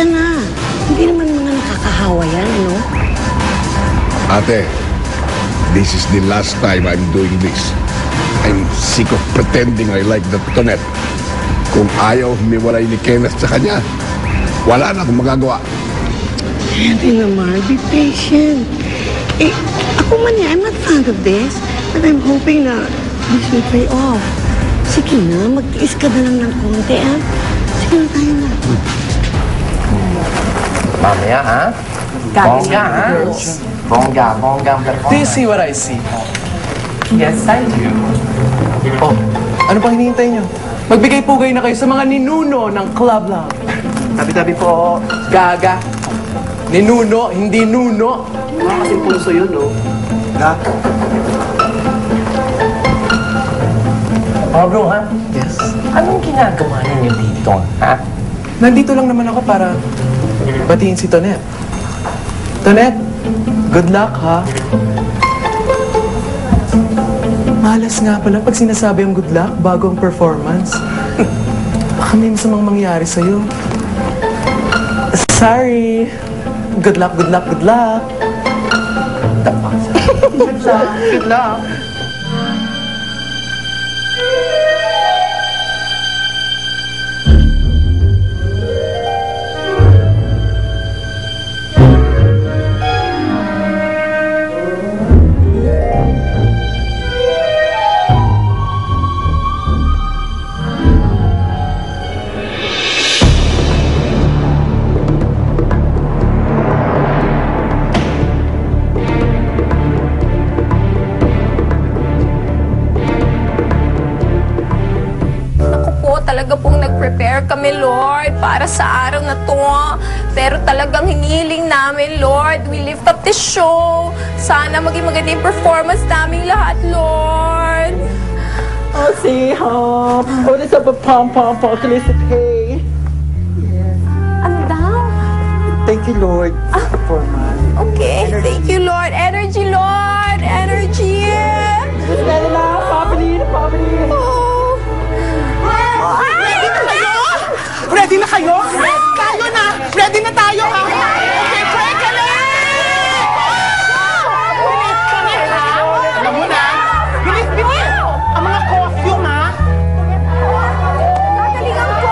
Pasensya na. Hindi naman mga nakakahawa yan, ano? Ate, this is the last time I'm doing this. I'm sick of pretending I like that Tonet. Kung ayaw humiwalay ni Kenneth sa kanya, wala na akong magagawa. Hindi naman, be patient. Eh, ako man I'm not fond of this. But I'm hoping na this will pay off. Sige na, mag-tiis ka na lang ng konti, ah. Sige na tayo na. Mamaya, ha? Bongga, ha? Bongga, bongga ang performance. Do you see what I see? Yes, I do. Oh, ano pang hinihintay nyo? Magbigay-pugay na kayo sa mga ninuno ng Club Love. Tabi-tabi po. Gaga. Ninuno, hindi nuno. Mga kasing pulso yun, no? Ga? Oh, bro, ha? Yes. Anong ginagawa ninyo dito, ha? Nandito lang naman ako para batiin si Tonet. Tonet, good luck, ha? Malas nga pala pag sinasabi ang good luck bago ang performance. Baka may masamang mangyari sa'yo. Sorry. Good luck, good luck, good luck. Good luck. Good luck. Talaga pong nag-prepare kami, Lord, para sa araw na to. Pero talagang hinihiling namin, Lord, we lift up this show. Sana maging maganda yung performance namin lahat, Lord. Oh, see, what is up a pom-pom hey? Ano daw? Thank you, Lord, for the performance. Okay, thank you, Lord. Energy, Lord. Energy. Just let it out, Papali. Oh. Ready na kayo? Tayo na! Ready na tayo, ha? Okay, pray ka na! Bilis kami, ha? Alam mo na? Bilis! Ang mga costume, ha? Nagalingan ko!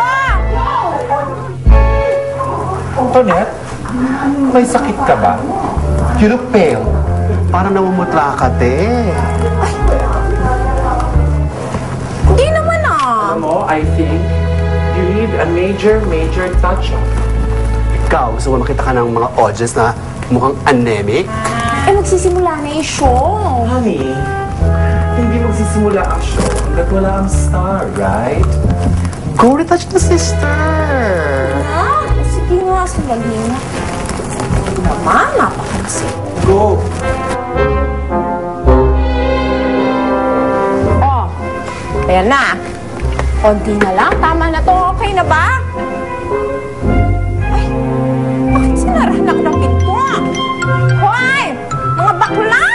Tonet, may sakit ka ba? You look pale. Parang namumutla ka, te. Hindi naman, ah. Alam mo, I think you need a major touch-up. Ikaw, gusto mo makita ka ng mga audience na mukhang anemic? Eh, magsisimula na yung show. Honey, hindi magsisimula ang show hanggat wala ang star, right? Go retouch the sister! Ah, sige nga, sandali na. Naman, napakasi. Go! Oh, ayan na. Konti na lang. Tama na to. Okay na ba? Ay, bakit sinarahan ako ng pinto? Hoy! Mga bakla!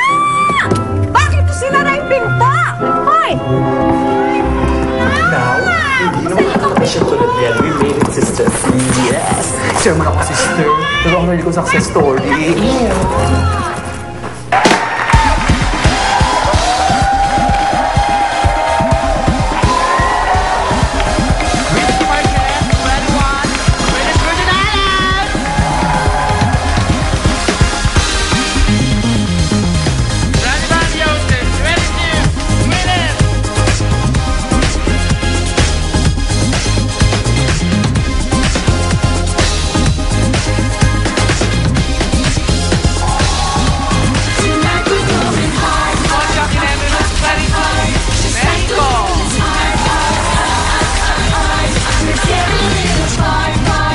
Bakit ko sinara yung pinto? Hoy! Now, hindi naman nakakamisyon tulad yan. We made it, sister. Yes! Sir, mga ka-sister. Pero ang narinig ko success story.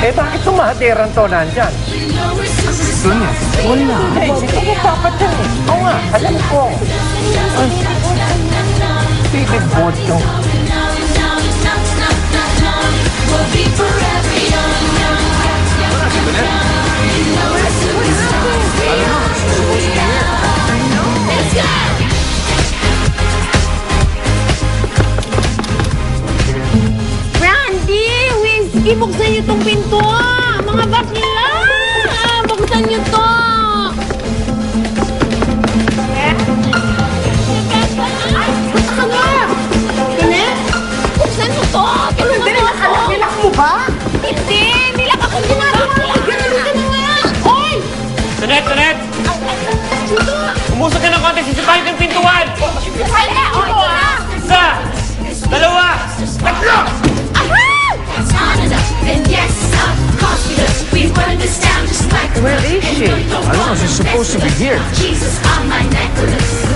Eh, bakit tumatiran to nandyan? Gusto niya. Wala. Eh, sino mo dapat yan eh? Oo nga, alam ko. Ay, bibig board to. Randy! Whiskey, buksan niyo itong pinto! Mga bakla! Buksan niyo to! Basta ka nga! Kenneth? Buksan mo to! Tulungan mo ako! Nilak mo ba? Hindi! Nilak ako ginagawa lang! Ganun ka na nga! Oy! Tonet! Umusok ka ng konti, sisipalit ng pintuan! Kaya! Oy! Isa! Dalawa! Tatlo! Where is she? I don't know, she's supposed to be here. Jesus on my necklace.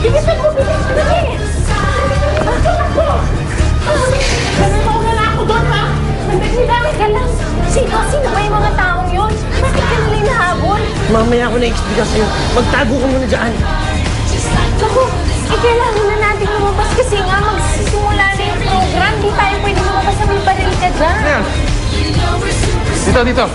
Bilisan mo! Dali! Mauna na ako doon, ha? Teka lang. Sino ba yung mga taong yun? Bakit ka nila hinahabol? Mamaya ako na-explica sa'yo. Magtago ka muna dyan. Naku, kailangan na natin lumabas kasi nga magsisimula na yung program. Di tayo pwede lumabas sa may baril ka dyan. Dito.